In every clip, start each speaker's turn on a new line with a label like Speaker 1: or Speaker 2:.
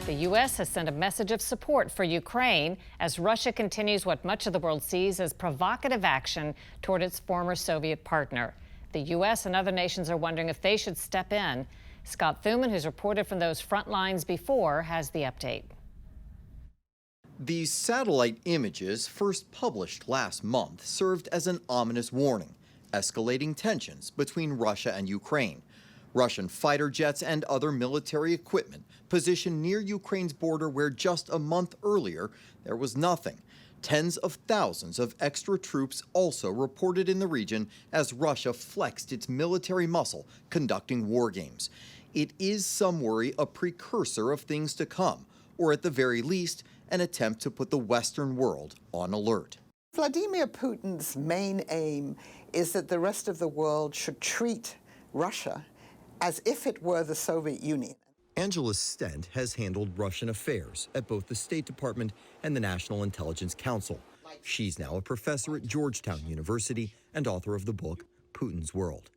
Speaker 1: The U.S. has sent a message of support for Ukraine as Russia continues what much of the world sees as provocative action toward its former Soviet partner. The U.S. and other nations are wondering if they should step in. Scott Thuman, who's reported from those front lines before, has the update.
Speaker 2: These satellite images, first published last month, served as an ominous warning, escalating tensions between Russia and Ukraine. Russian fighter jets and other military equipment positioned near Ukraine's border where just a month earlier there was nothing. Tens of thousands of extra troops also reported in the region as Russia flexed its military muscle conducting war games. It is, some worry, a precursor of things to come, or at the very least, an attempt to put the Western world on alert.
Speaker 3: Vladimir Putin's main aim is that the rest of the world should treat Russia as if it were the Soviet Union.
Speaker 2: Angela Stent has handled Russian affairs at both the State Department and the National Intelligence Council. She's now a professor at Georgetown University and author of the book, Putin's World.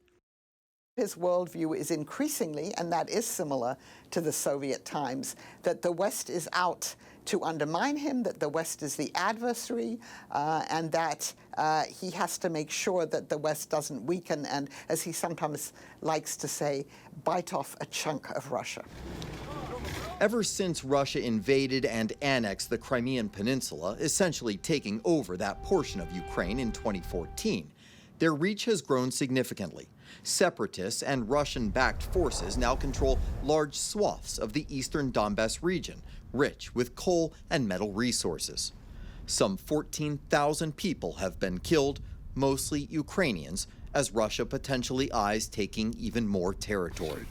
Speaker 3: His worldview is increasingly, and that is similar to the Soviet times, that the West is out to undermine him, that the West is the adversary, and that he has to make sure that the West doesn't weaken and, as he sometimes likes to say, bite off a chunk of Russia.
Speaker 2: Ever since Russia invaded and annexed the Crimean Peninsula, essentially taking over that portion of Ukraine in 2014, their reach has grown significantly. Separatists and Russian-backed forces now control large swaths of the eastern Donbas region, rich with coal and metal resources. Some 14,000 people have been killed, mostly Ukrainians, as Russia potentially eyes taking even more territory.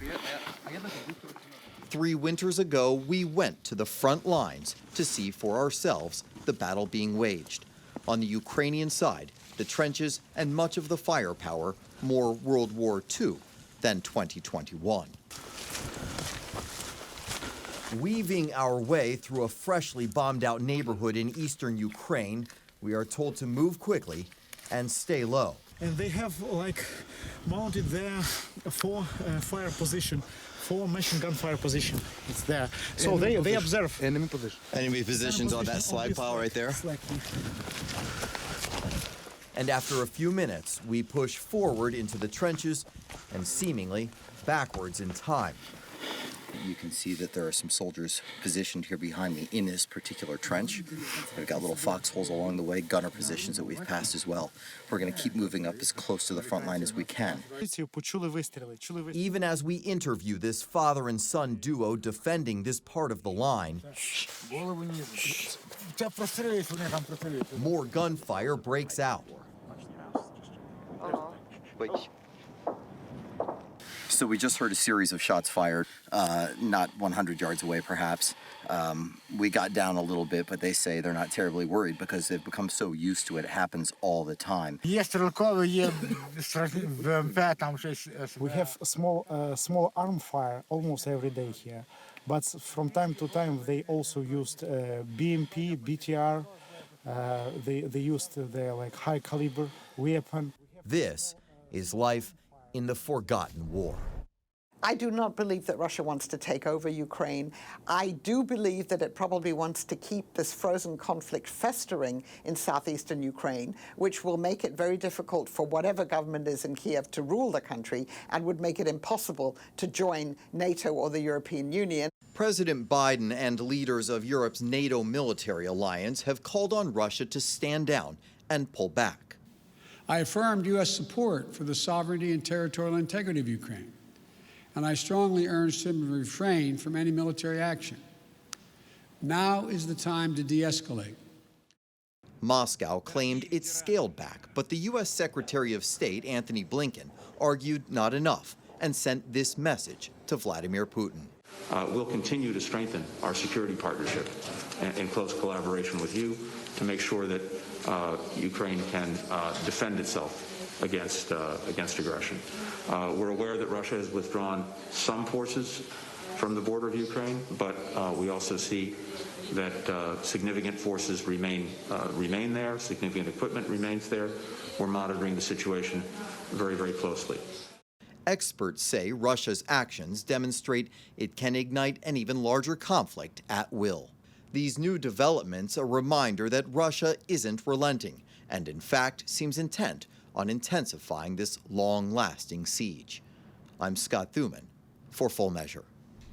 Speaker 2: 3 winters ago, we went to the front lines to see for ourselves the battle being waged. On the Ukrainian side, the trenches and much of the firepower more World War II than 2021. Weaving our way through a freshly bombed-out neighborhood in eastern Ukraine, we are told to move quickly and stay low.
Speaker 4: And they have mounted there 4 fire position, 4 machine gun fire position. It's there. So they observe enemy position.
Speaker 2: Enemy positions on that slag pile right there. And after a few minutes, we push forward into the trenches and seemingly backwards in time.
Speaker 5: You can see that there are some soldiers positioned here behind me in this particular trench. We've got little foxholes along the way, gunner positions that we've passed as well. We're going to keep moving up as close to the front line as we can.
Speaker 2: Even as we interview this father and son duo defending this part of the line, more gunfire breaks out.
Speaker 5: So we just heard a series of shots fired, not 100 yards away perhaps. We got down a little bit, but they say they're not terribly worried because they've become so used to it. It happens all the time.
Speaker 4: We have a small arm fire almost every day here. But from time to time, they also used BMP, BTR. They used their high caliber weapon.
Speaker 2: This is life in the forgotten war.
Speaker 3: I do not believe that Russia wants to take over Ukraine. I do believe that it probably wants to keep this frozen conflict festering in southeastern Ukraine, which will make it very difficult for whatever government is in Kiev to rule the country and would make it impossible to join NATO or the European Union.
Speaker 2: President Biden and leaders of Europe's NATO military alliance have called on Russia to stand down and pull back.
Speaker 6: I affirmed U.S. support for the sovereignty and territorial integrity of Ukraine, and I strongly urged him to refrain from any military action. Now is the time to de-escalate.
Speaker 2: Moscow claimed it scaled back, but the U.S. Secretary of State, Anthony Blinken, argued not enough and sent this message to Vladimir Putin.
Speaker 7: We'll continue to strengthen our security partnership in close collaboration with you to make sure that Ukraine can defend itself against aggression. We're aware that Russia has withdrawn some forces from the border of Ukraine, but we also see that significant forces remain there, significant equipment remains there. We're monitoring the situation very, very closely.
Speaker 2: Experts say Russia's actions demonstrate it can ignite an even larger conflict at will. These new developments a reminder that Russia isn't relenting and, in fact, seems intent on intensifying this long-lasting siege. I'm Scott Thuman for Full Measure.